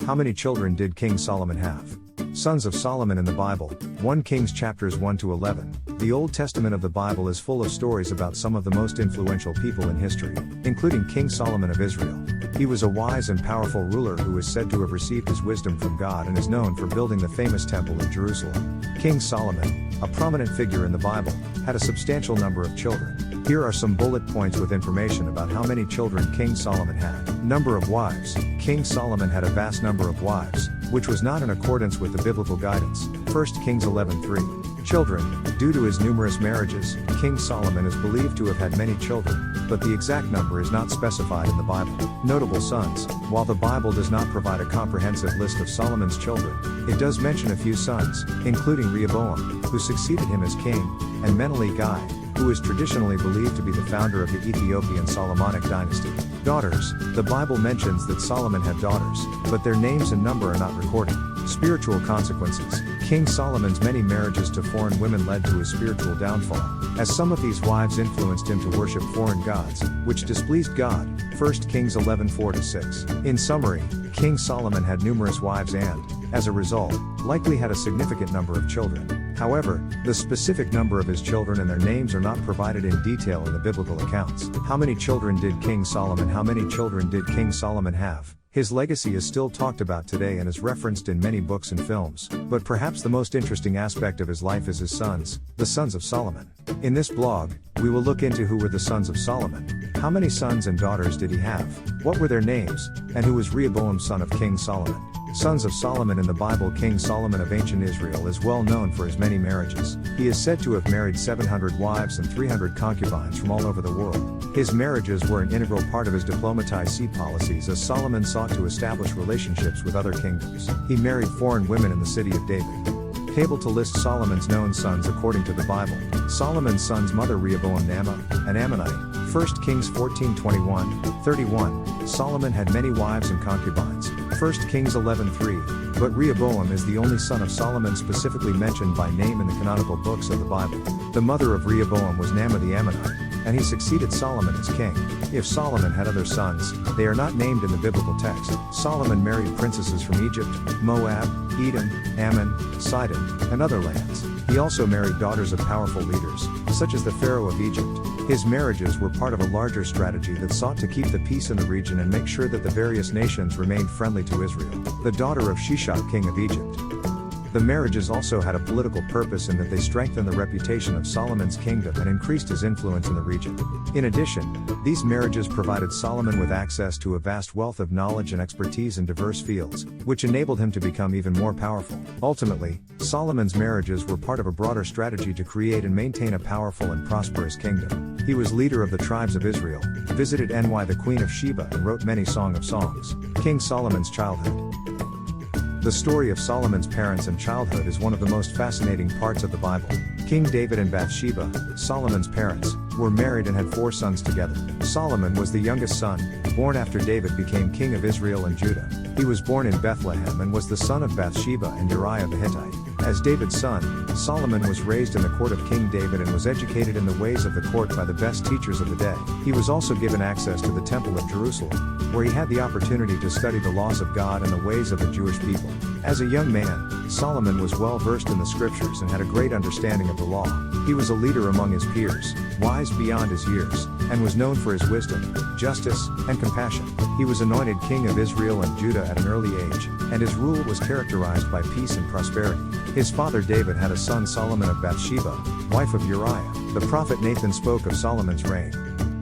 How many children did King Solomon have? Sons of Solomon in the Bible, 1 Kings chapters 1 to 11. The Old Testament of the Bible is full of stories about some of the most influential people in history, including King Solomon of Israel. He was a wise and powerful ruler who is said to have received his wisdom from God and is known for building the famous temple in Jerusalem. King Solomon, a prominent figure in the Bible, had a substantial number of children. Here are some bullet points with information about how many children King Solomon had. Number of wives. King Solomon had a vast number of wives, which was not in accordance with the biblical guidance. 1 Kings 11:3. Children. Due to his numerous marriages, King Solomon is believed to have had many children, but the exact number is not specified in the Bible. Notable sons. While the Bible does not provide a comprehensive list of Solomon's children, it does mention a few sons, including Rehoboam, who succeeded him as king, and Menelik-Guy, who is traditionally believed to be the founder of the Ethiopian Solomonic dynasty. Daughters. The Bible mentions that Solomon had daughters, but their names and number are not recorded. Spiritual consequences. King Solomon's many marriages to foreign women led to his spiritual downfall, as some of these wives influenced him to worship foreign gods, which displeased God. 1 Kings 11:4-6. In summary, King Solomon had numerous wives and, as a result, likely had a significant number of children. However, the specific number of his children and their names are not provided in detail in the biblical accounts. How many children did King Solomon have? His legacy is still talked about today and is referenced in many books and films, but perhaps the most interesting aspect of his life is his sons, the sons of Solomon. In this blog, we will look into who were the sons of Solomon, how many sons and daughters did he have, what were their names, and who was Rehoboam son of King Solomon. Sons of Solomon in the Bible. King Solomon of ancient Israel is well known for his many marriages. He is said to have married 700 wives and 300 concubines from all over the world. His marriages were an integral part of his diplomacy policies as Solomon sought to establish relationships with other kingdoms. He married foreign women in the city of David. Table to list Solomon's known sons according to the Bible. Solomon's sons' mother Rehoboam Naamah, an Ammonite. 1 Kings 14:21-31. Solomon had many wives and concubines. 1 Kings 11:3. But Rehoboam is the only son of Solomon specifically mentioned by name in the canonical books of the Bible. The mother of Rehoboam was Naamah the Ammonite, and he succeeded Solomon as king. If Solomon had other sons, they are not named in the biblical text. Solomon married princesses from Egypt, Moab, Edom, Ammon, Sidon, and other lands. He also married daughters of powerful leaders, such as the Pharaoh of Egypt. His marriages were part of a larger strategy that sought to keep the peace in the region and make sure that the various nations remained friendly to Israel. The daughter of Shishak, king of Egypt. The marriages also had a political purpose in that they strengthened the reputation of Solomon's kingdom and increased his influence in the region. In addition, these marriages provided Solomon with access to a vast wealth of knowledge and expertise in diverse fields, which enabled him to become even more powerful. Ultimately, Solomon's marriages were part of a broader strategy to create and maintain a powerful and prosperous kingdom. He was leader of the tribes of Israel, visited Ny the Queen of Sheba and wrote many Song of Songs. King Solomon's childhood. The story of Solomon's parents and childhood is one of the most fascinating parts of the Bible. King David and Bathsheba, Solomon's parents, were married and had 4 sons together. Solomon was the youngest son, born after David became king of Israel and Judah. He was born in Bethlehem and was the son of Bathsheba and Uriah the Hittite. As David's son, Solomon was raised in the court of King David and was educated in the ways of the court by the best teachers of the day. He was also given access to the Temple of Jerusalem, where he had the opportunity to study the laws of God and the ways of the Jewish people. As a young man, Solomon was well versed in the scriptures and had a great understanding of the law. He was a leader among his peers, wise beyond his years, and was known for his wisdom, justice, and compassion. He was anointed king of Israel and Judah at an early age, and his rule was characterized by peace and prosperity. His father David had a son Solomon of Bathsheba, wife of Uriah. The prophet Nathan spoke of Solomon's reign.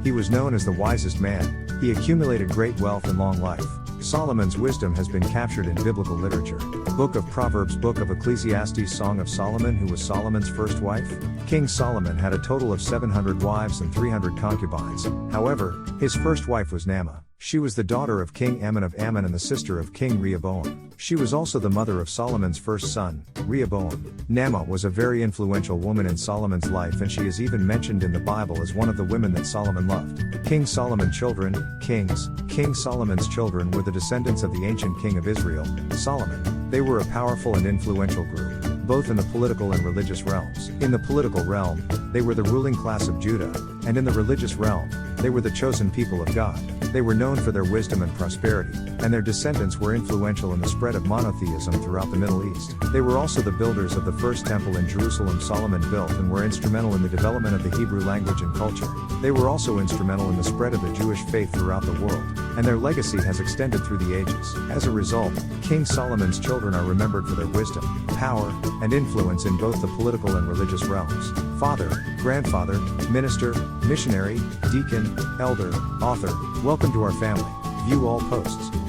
He was known as the wisest man. He accumulated great wealth and long life. Solomon's wisdom has been captured in biblical literature. Book of Proverbs, Book of Ecclesiastes, Song of Solomon. Who was Solomon's first wife? King Solomon had a total of 700 wives and 300 concubines. However, his first wife was Naamah. She was the daughter of King Ammon of Ammon and the sister of King Rehoboam. She was also the mother of Solomon's first son, Rehoboam. Naamah was a very influential woman in Solomon's life, and she is even mentioned in the Bible as one of the women that Solomon loved. King Solomon's children, kings. King Solomon's children were the descendants of the ancient king of Israel, Solomon. They were a powerful and influential group, both in the political and religious realms. In the political realm, they were the ruling class of Judah, and in the religious realm, they were the chosen people of God. They were known for their wisdom and prosperity, and their descendants were influential in the spread of monotheism throughout the Middle East. They were also the builders of the first temple in Jerusalem Solomon built and were instrumental in the development of the Hebrew language and culture. They were also instrumental in the spread of the Jewish faith throughout the world, and their legacy has extended through the ages. As a result, King Solomon's children are remembered for their wisdom, power, and influence in both the political and religious realms. Father, grandfather, minister, missionary, deacon, elder, author, welcome to our family. View all posts.